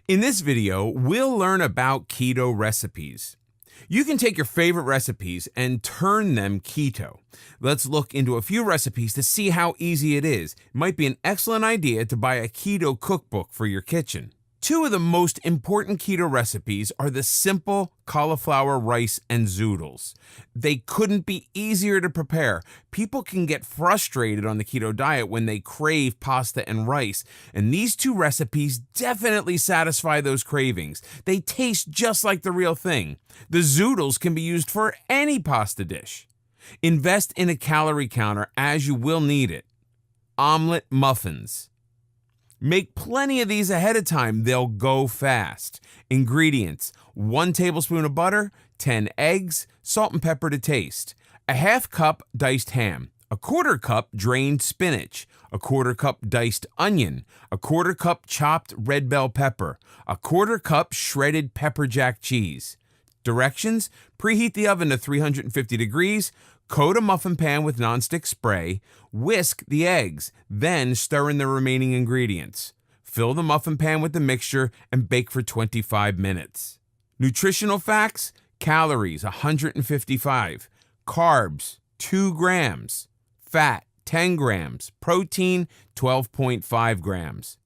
In this video, we'll learn about keto recipes. You can take your favorite recipes and turn them keto. Let's look into a few recipes to see how easy it is. It might be an excellent idea to buy a keto cookbook for your kitchen. Two of the most important keto recipes are the simple cauliflower rice and zoodles. They couldn't be easier to prepare. People can get frustrated on the keto diet when they crave pasta and rice, and these two recipes definitely satisfy those cravings. They taste just like the real thing. The zoodles can be used for any pasta dish. Invest in a calorie counter as you will need it. Omelet muffins. Make plenty of these ahead of time. They'll go fast. Ingredients: 1 tablespoon of butter, 10 eggs, salt and pepper to taste, a half cup diced ham, a quarter cup drained spinach, a quarter cup diced onion, a quarter cup chopped red bell pepper, a quarter cup shredded pepper jack cheese. Directions: preheat the oven to 350 degrees, coat a muffin pan with nonstick spray, whisk the eggs, then stir in the remaining ingredients. Fill the muffin pan with the mixture and bake for 25 minutes. Nutritional facts: calories 155, carbs 2 grams, fat 10 grams, protein 12.5 grams.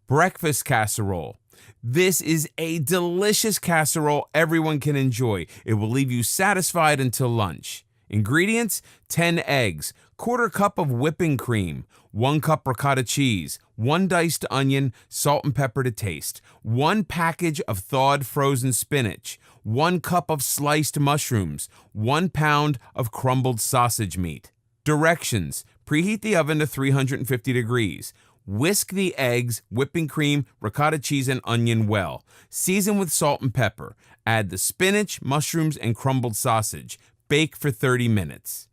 Breakfast casserole. This is a delicious casserole everyone can enjoy. It will leave you satisfied until lunch. Ingredients: 10 eggs, quarter cup of whipping cream, 1 cup ricotta cheese, 1 diced onion, salt and pepper to taste, 1 package of thawed frozen spinach, 1 cup of sliced mushrooms, 1 pound of crumbled sausage meat. Directions: preheat the oven to 350 degrees. Whisk the eggs, whipping cream, ricotta cheese, and onion well. Season with salt and pepper. Add the spinach, mushrooms, and crumbled sausage. Bake for 30 minutes.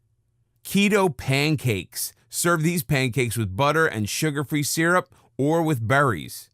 Keto pancakes. Serve these pancakes with butter and sugar-free syrup or with berries.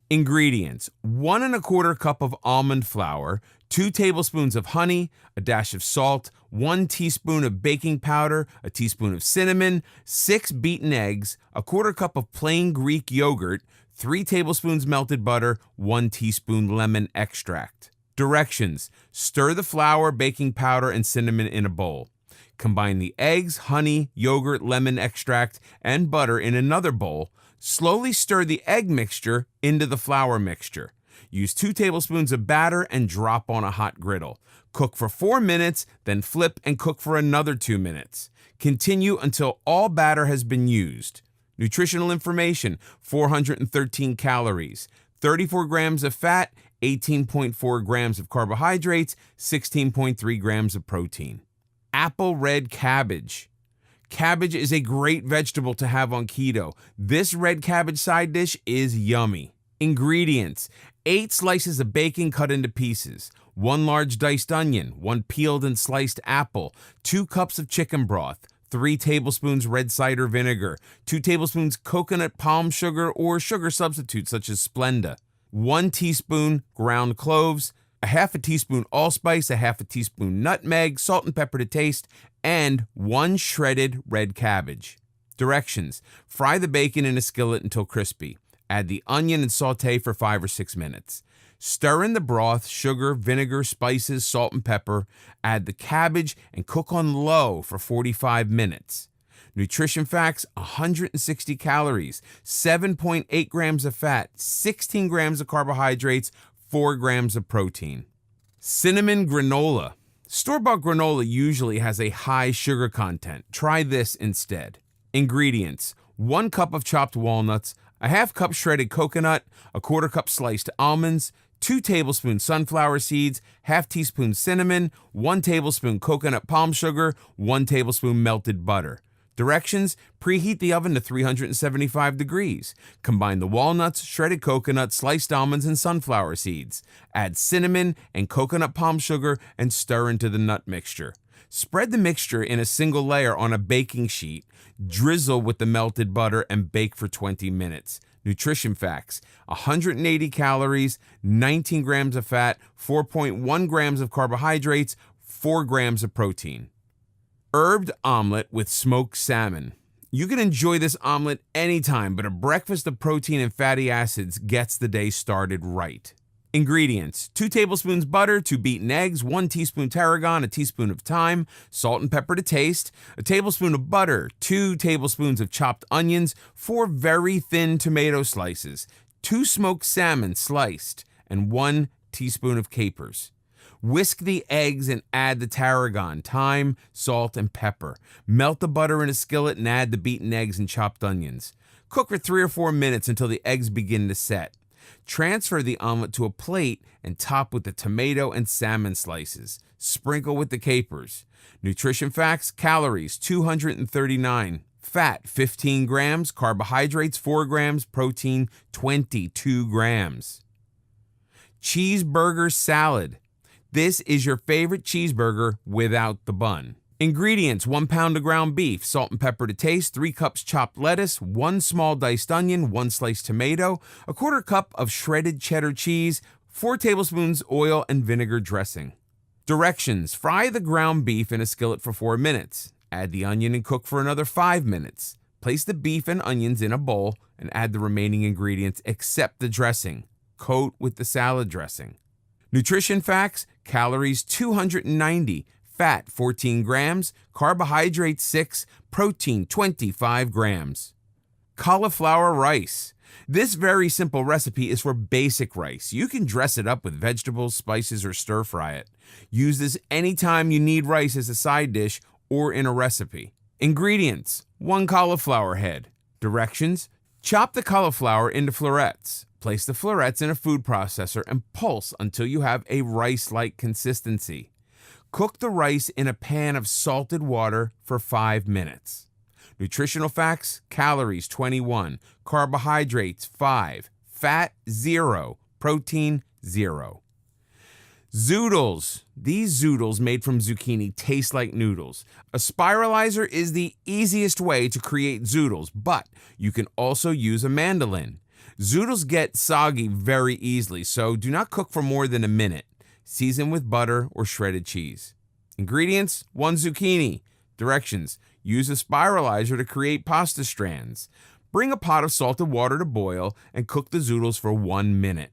Ingredients: 1 1/4 cup of almond flour, 2 tablespoons of honey, a dash of salt, 1 teaspoon of baking powder, a teaspoon of cinnamon, 6 beaten eggs, a quarter cup of plain Greek yogurt, 3 tablespoons melted butter, 1 teaspoon lemon extract. Directions: stir the flour, baking powder, and cinnamon in a bowl. Combine the eggs, honey, yogurt, lemon extract, and butter in another bowl. Slowly stir the egg mixture into the flour mixture. Use 2 tablespoons of batter and drop on a hot griddle. Cook for 4 minutes, then flip and cook for another 2 minutes. Continue until all batter has been used. Nutritional information: 413 calories, 34 grams of fat, 18.4 grams of carbohydrates, 16.3 grams of protein. Apple red cabbage. Cabbage is a great vegetable to have on keto. This red cabbage side dish is yummy. Ingredients: 8 slices of bacon cut into pieces, 1 large diced onion, 1 peeled and sliced apple, 2 cups of chicken broth, 3 tablespoons red cider vinegar, 2 tablespoons coconut palm sugar or sugar substitute such as Splenda, 1 teaspoon ground cloves, a half a teaspoon allspice, a half a teaspoon nutmeg, salt and pepper to taste, and 1 shredded red cabbage. Directions: fry the bacon in a skillet until crispy. Add the onion and saute for 5 or 6 minutes. Stir in the broth, sugar, vinegar, spices, salt, and pepper. Add the cabbage and cook on low for 45 minutes. Nutrition facts: 160 calories, 7.8 grams of fat, 16 grams of carbohydrates, 4 grams of protein. Cinnamon granola. Store-bought granola usually has a high sugar content. Try this instead. Ingredients: 1 cup of chopped walnuts, a half cup shredded coconut, a quarter cup sliced almonds, 2 tablespoons sunflower seeds, half teaspoon cinnamon, 1 tablespoon coconut palm sugar, 1 tablespoon melted butter. Directions: preheat the oven to 375 degrees. Combine the walnuts, shredded coconut, sliced almonds, and sunflower seeds. Add cinnamon and coconut palm sugar and stir into the nut mixture. Spread the mixture in a single layer on a baking sheet, drizzle with the melted butter, and bake for 20 minutes. Nutrition facts: 180 calories, 19 grams of fat, 4.1 grams of carbohydrates, 4 grams of protein. Herbed omelet with smoked salmon. You can enjoy this omelet anytime, but a breakfast of protein and fatty acids gets the day started right. Ingredients: 2 tablespoons butter, 2 beaten eggs, 1 teaspoon tarragon, a teaspoon of thyme, salt and pepper to taste, a tablespoon of butter, 2 tablespoons of chopped onions, 4 very thin tomato slices, 2 smoked salmon sliced, and 1 teaspoon of capers. Whisk the eggs and add the tarragon, thyme, salt, and pepper. Melt the butter in a skillet and add the beaten eggs and chopped onions. Cook for 3 or 4 minutes until the eggs begin to set. Transfer the omelet to a plate and top with the tomato and salmon slices. Sprinkle with the capers. Nutrition facts: calories 239, fat 15 grams, carbohydrates 4 grams, protein 22 grams. Cheeseburger salad. This is your favorite cheeseburger without the bun. Ingredients: 1 pound of ground beef, salt and pepper to taste, 3 cups chopped lettuce, 1 small diced onion, 1 sliced tomato, a quarter cup of shredded cheddar cheese, 4 tablespoons oil and vinegar dressing. Directions: fry the ground beef in a skillet for 4 minutes. Add the onion and cook for another 5 minutes. Place the beef and onions in a bowl and add the remaining ingredients except the dressing. Coat with the salad dressing. Nutrition facts: calories 290, fat 14 grams, carbohydrates 6, protein 25 grams. Cauliflower rice. This very simple recipe is for basic rice. You can dress it up with vegetables, spices, or stir fry it. Use this anytime you need rice as a side dish or in a recipe. Ingredients: 1 cauliflower head. Directions: chop the cauliflower into florets. Place the florets in a food processor and pulse until you have a rice-like consistency. Cook the rice in a pan of salted water for 5 minutes. Nutritional facts: calories 21, carbohydrates 5, fat 0, protein 0. Zoodles. These zoodles made from zucchini taste like noodles. A spiralizer is the easiest way to create zoodles, but you can also use a mandolin. Zoodles get soggy very easily, so do not cook for more than a minute. Season with butter or shredded cheese. Ingredients: 1 zucchini. Directions: use a spiralizer to create pasta strands. Bring a pot of salted water to boil and cook the zoodles for 1 minute.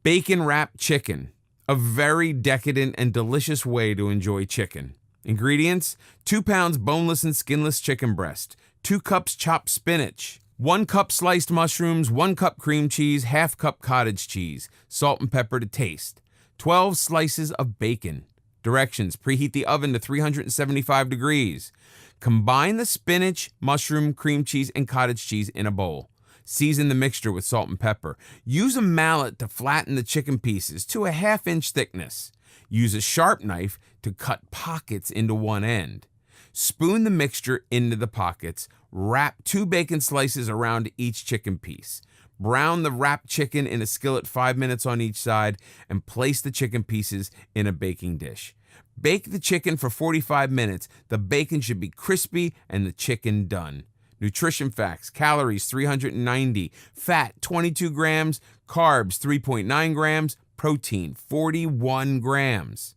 Bacon-wrapped chicken. A very decadent and delicious way to enjoy chicken. Ingredients: 2 pounds boneless and skinless chicken breast, 2 cups chopped spinach, 1 cup sliced mushrooms, 1 cup cream cheese, ½ cup cottage cheese, salt and pepper to taste, 12 slices of bacon. Directions: preheat the oven to 375 degrees. Combine the spinach, mushroom, cream cheese, and cottage cheese in a bowl. Season the mixture with salt and pepper. Use a mallet to flatten the chicken pieces to a ½ inch thickness. Use a sharp knife to cut pockets into one end. Spoon the mixture into the pockets. Wrap 2 bacon slices around each chicken piece. Brown the wrapped chicken in a skillet 5 minutes on each side and place the chicken pieces in a baking dish. Bake the chicken for 45 minutes. The bacon should be crispy and the chicken done. Nutrition facts: calories 390, fat 22 grams, carbs 3.9 grams, protein 41 grams.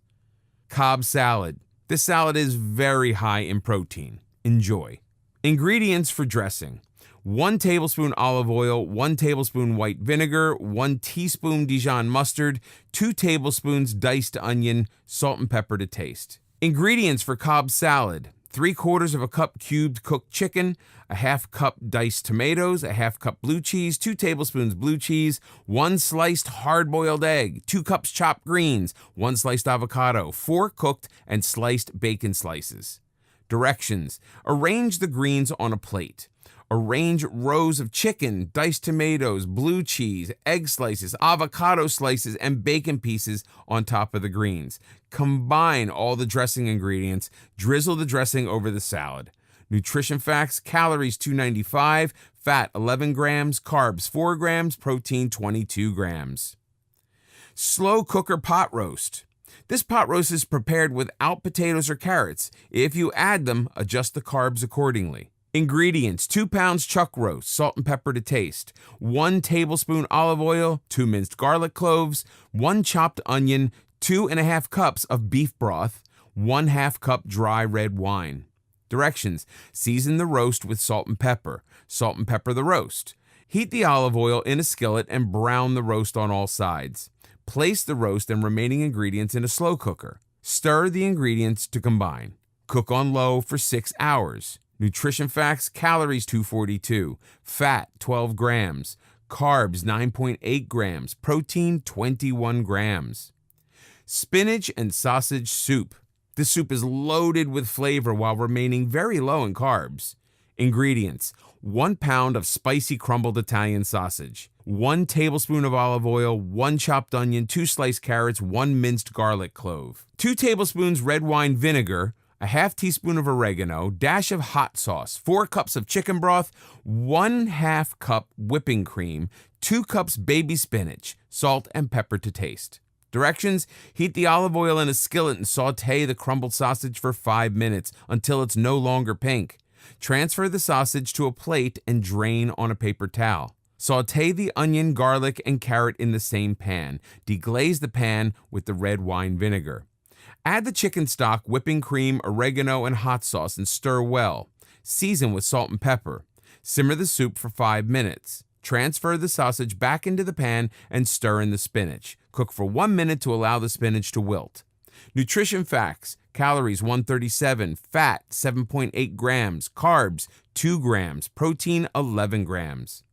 Cobb salad. This salad is very high in protein. Enjoy. Ingredients for dressing: 1 tablespoon olive oil, 1 tablespoon white vinegar, 1 teaspoon Dijon mustard, 2 tablespoons diced onion, salt and pepper to taste. Ingredients for Cobb salad: 3/4 cup cubed cooked chicken, a ½ cup diced tomatoes, a ½ cup blue cheese, 2 tablespoons blue cheese, 1 sliced hard-boiled egg, 2 cups chopped greens, 1 sliced avocado, 4 cooked and sliced bacon slices. Directions: arrange the greens on a plate. Arrange rows of chicken, diced tomatoes, blue cheese, egg slices, avocado slices, and bacon pieces on top of the greens. Combine all the dressing ingredients. Drizzle the dressing over the salad. Nutrition facts: calories 295, fat 11 grams, carbs 4 grams, protein 22 grams. Slow cooker pot roast. This pot roast is prepared without potatoes or carrots. If you add them, adjust the carbs accordingly. Ingredients: 2 pounds chuck roast, salt and pepper to taste, 1 tablespoon olive oil, 2 minced garlic cloves, 1 chopped onion, 2½ cups of beef broth, 1/2 cup dry red wine. Directions: season the roast with salt and pepper. Salt and pepper the roast. Heat the olive oil in a skillet and brown the roast on all sides. Place the roast and remaining ingredients in a slow cooker. Stir the ingredients to combine. Cook on low for 6 hours. Nutrition facts: calories 242, fat 12 grams, carbs 9.8 grams, protein 21 grams. Spinach and sausage soup. This soup is loaded with flavor while remaining very low in carbs. Ingredients: 1 pound of spicy crumbled Italian sausage, 1 tablespoon of olive oil, 1 chopped onion, 2 sliced carrots, 1 minced garlic clove, 2 tablespoons red wine vinegar, a half teaspoon of oregano, dash of hot sauce, 4 cups of chicken broth, 1/2 cup whipping cream, 2 cups baby spinach, salt and pepper to taste. Directions: heat the olive oil in a skillet and sauté the crumbled sausage for 5 minutes until it's no longer pink. Transfer the sausage to a plate and drain on a paper towel. Sauté the onion, garlic, and carrot in the same pan. Deglaze the pan with the red wine vinegar. Add the chicken stock, whipping cream, oregano, and hot sauce and stir well. Season with salt and pepper. Simmer the soup for 5 minutes. Transfer the sausage back into the pan and stir in the spinach. Cook for 1 minute to allow the spinach to wilt. Nutrition facts: calories 137, fat 7.8 grams, carbs 2 grams, protein 11 grams.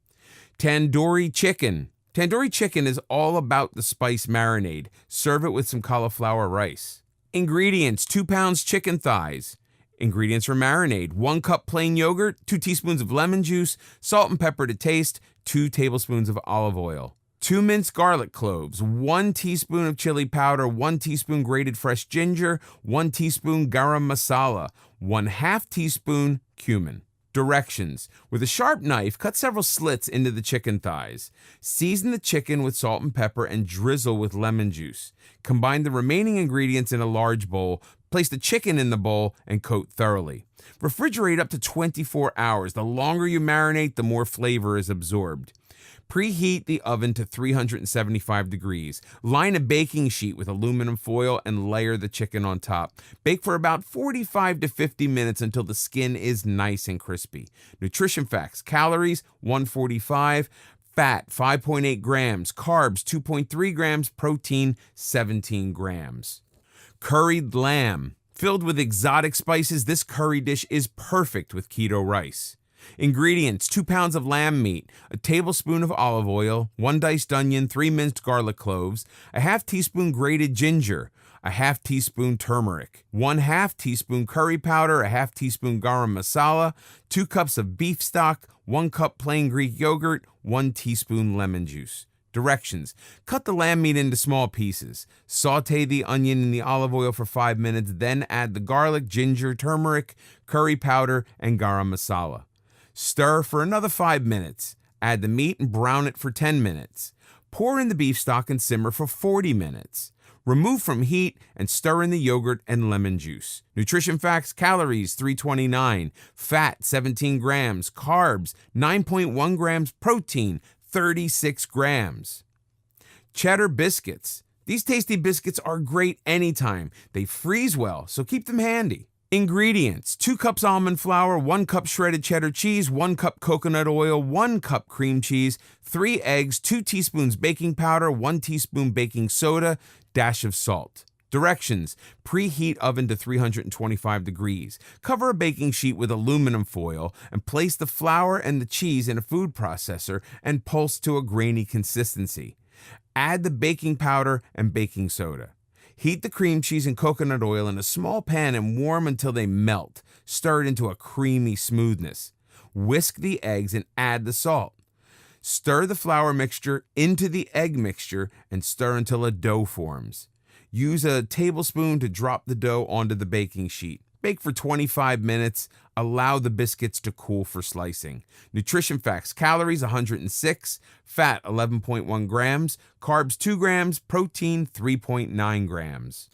Tandoori chicken. Tandoori chicken is all about the spice marinade. Serve it with some cauliflower rice. Ingredients: 2 pounds chicken thighs. Ingredients for marinade: 1 cup plain yogurt, 2 teaspoons of lemon juice, salt and pepper to taste, 2 tablespoons of olive oil, 2 minced garlic cloves, 1 teaspoon of chili powder, 1 teaspoon grated fresh ginger, 1 teaspoon garam masala, 1/2 teaspoon cumin. Directions: with a sharp knife, cut several slits into the chicken thighs. Season the chicken with salt and pepper and drizzle with lemon juice. Combine the remaining ingredients in a large bowl. Place the chicken in the bowl and coat thoroughly. Refrigerate up to 24 hours. The longer you marinate, the more flavor is absorbed. Preheat the oven to 375 degrees. Line a baking sheet with aluminum foil and layer the chicken on top. Bake for about 45 to 50 minutes until the skin is nice and crispy. Nutrition facts: calories 145, fat 5.8 grams, carbs 2.3 grams, protein 17 grams. Curried lamb. Filled with exotic spices, this curry dish is perfect with keto rice. Ingredients: 2 pounds of lamb meat, a tablespoon of olive oil, 1 diced onion, 3 minced garlic cloves, a half teaspoon grated ginger, a half teaspoon turmeric, 1/2 teaspoon curry powder, a half teaspoon garam masala, 2 cups of beef stock, 1 cup plain Greek yogurt, 1 teaspoon lemon juice. Directions: cut the lamb meat into small pieces. Sauté the onion in the olive oil for 5 minutes, then add the garlic, ginger, turmeric, curry powder, and garam masala. Stir for another 5 minutes. Add the meat and brown it for 10 minutes. Pour in the beef stock and simmer for 40 minutes. Remove from heat and stir in the yogurt and lemon juice. Nutrition facts: calories 329, fat 17 grams, carbs 9.1 grams, protein 36 grams. Cheddar biscuits. These tasty biscuits are great anytime. They freeze well, so keep them handy. Ingredients: 2 cups almond flour, 1 cup shredded cheddar cheese, 1 cup coconut oil, 1 cup cream cheese, 3 eggs, 2 teaspoons baking powder, 1 teaspoon baking soda, dash of salt. Directions: preheat oven to 325 degrees. Cover a baking sheet with aluminum foil and place the flour and the cheese in a food processor and pulse to a grainy consistency. Add the baking powder and baking soda. Heat the cream cheese and coconut oil in a small pan and warm until they melt. Stir it into a creamy smoothness. Whisk the eggs and add the salt. Stir the flour mixture into the egg mixture and stir until a dough forms. Use a tablespoon to drop the dough onto the baking sheet. Bake for 25 minutes. Allow the biscuits to cool for slicing. Nutrition facts: calories 106, fat 11.1 grams, carbs 2 grams, protein 3.9 grams.